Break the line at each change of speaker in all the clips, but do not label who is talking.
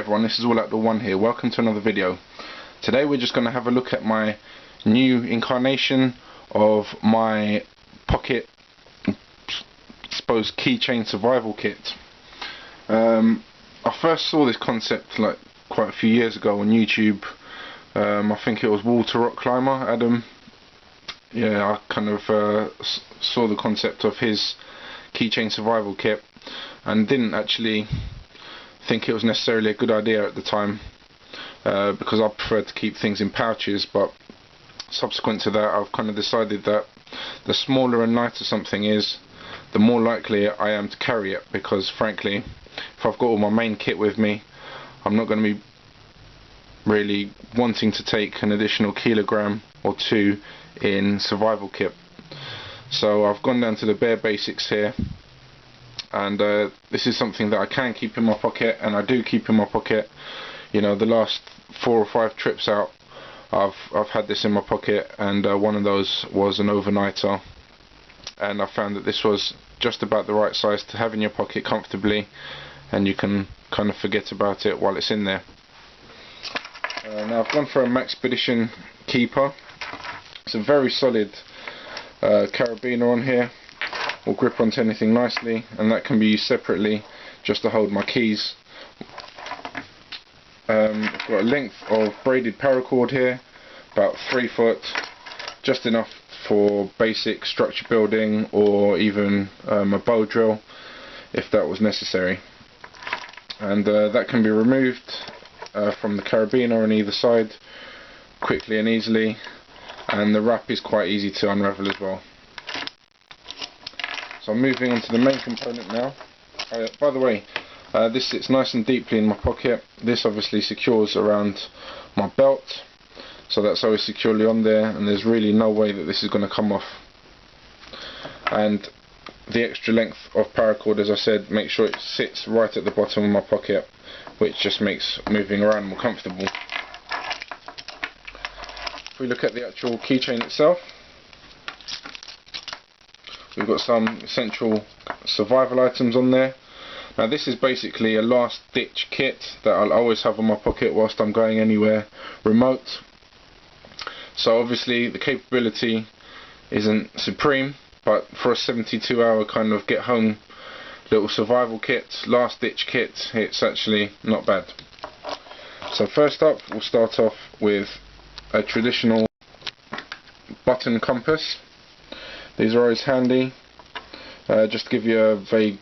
everyone, this is Alloutdoor1 here. Welcome to another video. Today we're just going to have a look at my new incarnation of my pocket, I suppose, keychain survival kit. I first saw this concept like quite a few years ago on YouTube. I think it was Water Rock Climber Adam. Yeah, I kind of saw the concept of his keychain survival kit and didn't actually think it was necessarily a good idea at the time, because I preferred to keep things in pouches. But subsequent to that, I've kind of decided that the smaller and lighter something is, the more likely I am to carry it, because frankly, if I've got all my main kit with me, I'm not going to be really wanting to take an additional kilogram or two in survival kit. So I've gone down to the bare basics here, and this is something that I can keep in my pocket, and I do keep in my pocket. You know, the last 4 or 5 trips out, I've had this in my pocket, and one of those was an overnighter, and I found that this was just about the right size to have in your pocket comfortably, and you can kind of forget about it while it's in there. Now I've gone for a Maxpedition keeper. It's a very solid carabiner on here, will grip onto anything nicely, and that can be used separately just to hold my keys. I've got a length of braided paracord here, about 3 foot, just enough for basic structure building, or even a bow drill if that was necessary. And that can be removed from the carabiner on either side quickly and easily, and the wrap is quite easy to unravel as well. So I'm moving on to the main component now. By the way, this sits nice and deeply in my pocket. This obviously secures around my belt, so that's always securely on there, and there's really no way that this is going to come off. And the extra length of paracord, as I said, make sure it sits right at the bottom of my pocket, which just makes moving around more comfortable. If we look at the actual keychain itself, we've got some essential survival items on there. Now this is basically a last ditch kit that I'll always have in my pocket whilst I'm going anywhere remote. So obviously the capability isn't supreme, but for a 72-hour kind of get home little survival kit, last ditch kit, it's actually not bad. So first up, we'll start off with a traditional button compass. These are always handy, just to give you a vague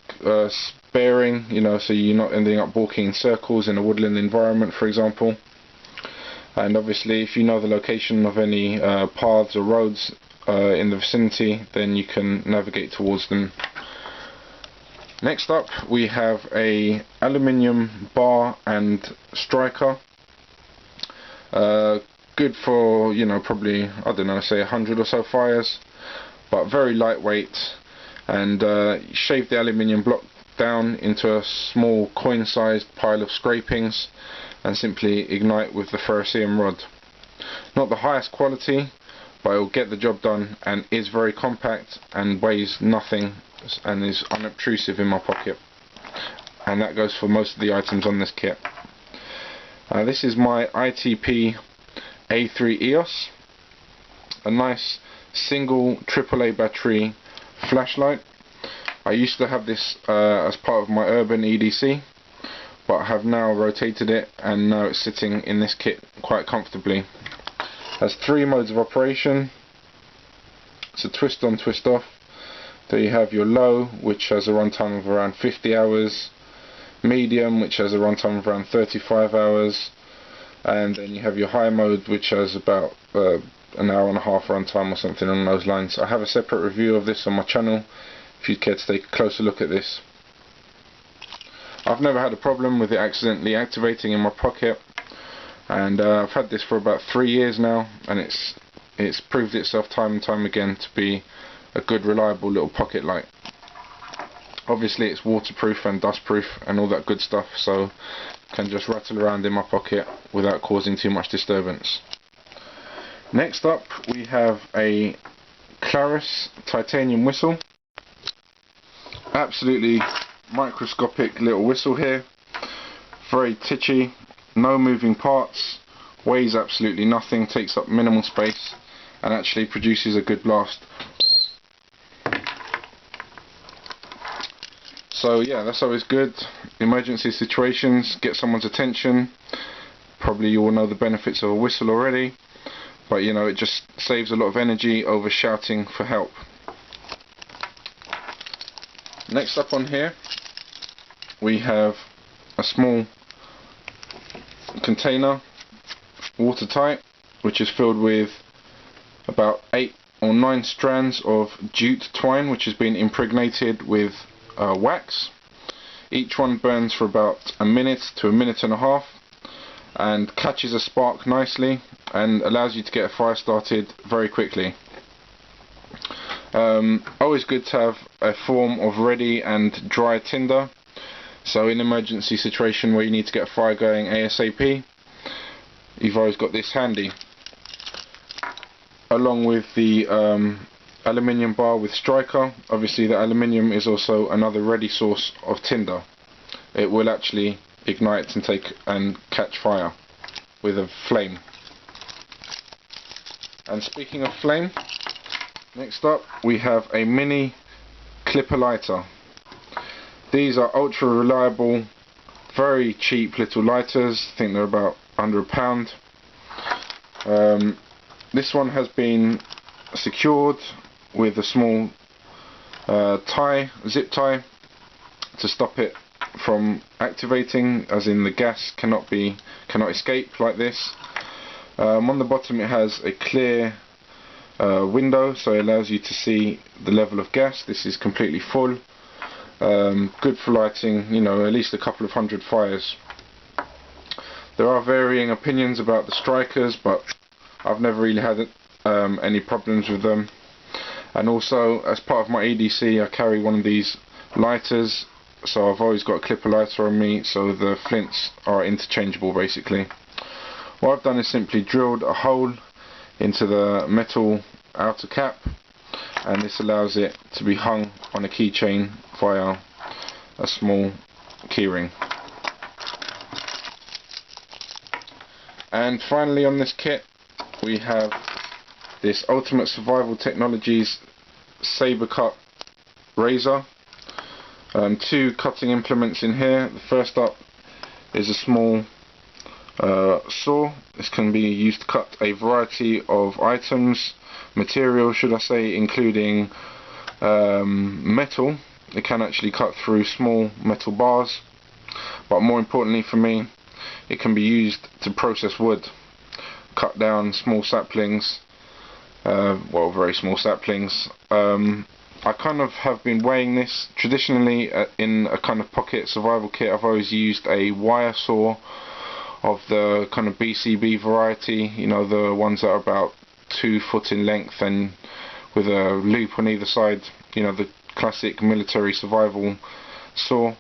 bearing, you know, so you're not ending up walking in circles in a woodland environment, for example. And obviously if you know the location of any paths or roads in the vicinity, then you can navigate towards them. Next up, we have a aluminium bar and striker. Good for, you know, probably, I don't know, say 100 or so fires, but very lightweight. And shave the aluminium block down into a small coin-sized pile of scrapings and simply ignite with the ferrocerium rod. Not the highest quality, but it will get the job done, and is very compact and weighs nothing and is unobtrusive in my pocket. And that goes for most of the items on this kit. This is my ITP A3 EOS, a nice single AAA battery flashlight. I used to have this as part of my urban EDC, but I have now rotated it, and now it's sitting in this kit quite comfortably. It has 3 modes of operation. It's a twist on, twist off. There you have your low, which has a runtime of around 50 hours, medium, which has a runtime of around 35 hours, and then you have your high mode, which has about an hour and a half runtime or something along those lines. I have a separate review of this on my channel if you'd care to take a closer look at this. I've never had a problem with it accidentally activating in my pocket, and I've had this for about 3 years now, and it's proved itself time and time again to be a good, reliable little pocket light. Obviously it's waterproof and dustproof and all that good stuff, so can just rattle around in my pocket without causing too much disturbance. Next up, we have a Claris titanium whistle. Absolutely microscopic little whistle here, very titchy, no moving parts, weighs absolutely nothing, takes up minimal space, and actually produces a good blast. So yeah, that's always good. Emergency situations, get someone's attention. Probably you all know the benefits of a whistle already, but you know, it just saves a lot of energy over shouting for help. Next up on here, we have a small container, watertight, which is filled with about 8 or 9 strands of jute twine, which has been impregnated with wax. Each one burns for about a minute to a minute and a half and catches a spark nicely and allows you to get a fire started very quickly. Always good to have a form of ready and dry tinder, so in an emergency situation where you need to get a fire going ASAP, you've always got this handy, along with the aluminium bar with striker. Obviously the aluminium is also another ready source of tinder. It will actually ignite and catch fire with a flame. And speaking of flame, next up we have a mini clipper lighter. These are ultra reliable, very cheap little lighters. I think they're about under £1. This one has been secured with a small zip tie to stop it from activating, as in the gas cannot escape like this. On the bottom it has a clear window, so it allows you to see the level of gas. This is completely full. Good for lighting, you know, at least a couple of hundred fires. There are varying opinions about the strikers, but I've never really had any problems with them. And also, as part of my EDC, I carry one of these lighters, so I've always got a clipper lighter on me, so the flints are interchangeable basically. What I've done is simply drilled a hole into the metal outer cap, and this allows it to be hung on a keychain via a small keyring. And finally on this kit we have this Ultimate Survival Technologies saber cut razor. 2 cutting implements in here. The first up is a small saw. This can be used to cut a variety of items, material should I say, including metal. It can actually cut through small metal bars, but more importantly for me, it can be used to process wood, cut down small saplings, well, very small saplings. I kind of have been weighing this. Traditionally in a kind of pocket survival kit I've always used a wire saw of the kind of BCB variety, you know, the ones that are about 2 foot in length and with a loop on either side, you know, the classic military survival saw.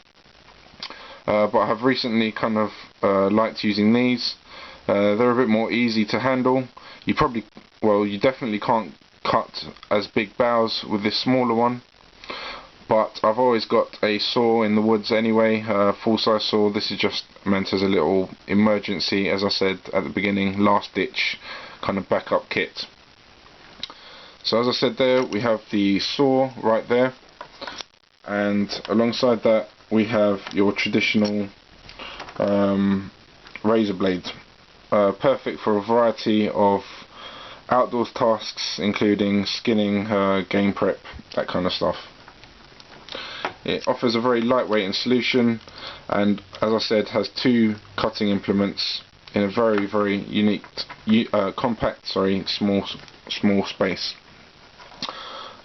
But I have recently kind of liked using these. They're a bit more easy to handle. You definitely can't cut as big boughs with this smaller one, but I've always got a saw in the woods anyway, full size saw. This is just meant as a little emergency, as I said at the beginning, last ditch kind of backup kit. So as I said there, we have the saw right there, and alongside that we have your traditional razor blade, perfect for a variety of outdoors tasks, including skinning, game prep, that kind of stuff. It offers a very lightweight solution, and as I said, has 2 cutting implements in a very, very unique, compact, small space.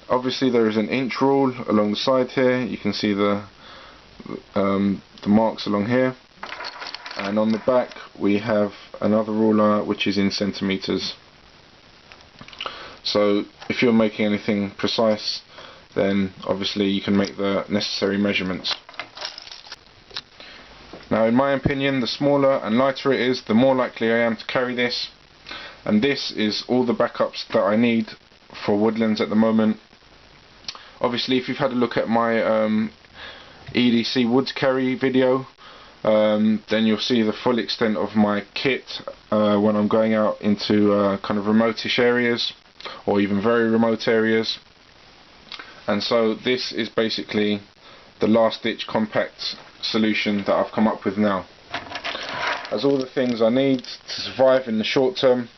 Obviously there is an inch rule along the side here. You can see the marks along here, and on the back we have another ruler which is in centimeters. So if you're making anything precise, then obviously you can make the necessary measurements. Now in my opinion, the smaller and lighter it is, the more likely I am to carry this, and this is all the backups that I need for woodlands at the moment. Obviously if you've had a look at my EDC woods carry video, then you'll see the full extent of my kit when I'm going out into kind of remotish areas or even very remote areas. And so this is basically the last ditch compact solution that I've come up with now. Has all the things I need to survive in the short term.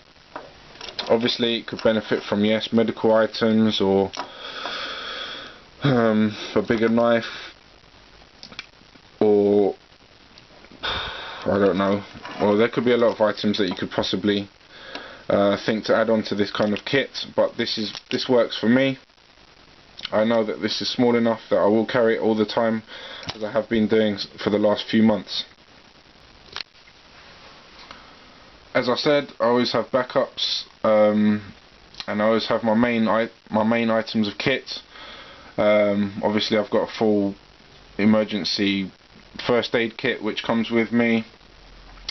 Obviously it could benefit from, yes, medical items or a bigger knife, or I don't know, well, there could be a lot of items that you could possibly think to add on to this kind of kit, but this works for me. I know that this is small enough that I will carry it all the time, as I have been doing for the last few months. As I said, I always have backups, and I always have my main items of kit. Obviously I've got a full emergency first aid kit which comes with me,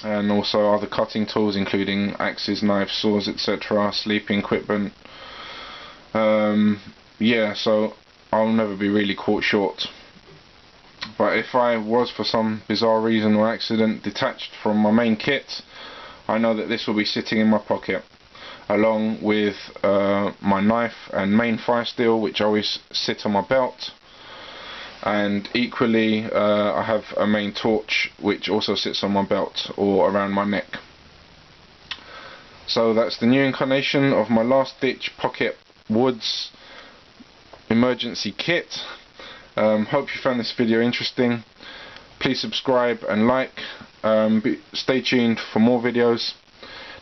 and also other cutting tools including axes, knives, saws, etc., sleeping equipment. Yeah, so I'll never be really caught short. But if I was for some bizarre reason or accident detached from my main kit, I know that this will be sitting in my pocket, along with my knife and main fire steel, which always sit on my belt, and equally I have a main torch which also sits on my belt or around my neck. So that's the new incarnation of my last ditch pocket woods emergency kit. Hope you found this video interesting. Please subscribe and like. Stay tuned for more videos.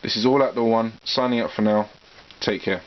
This is Alloutdoor1 signing up for now. Take care.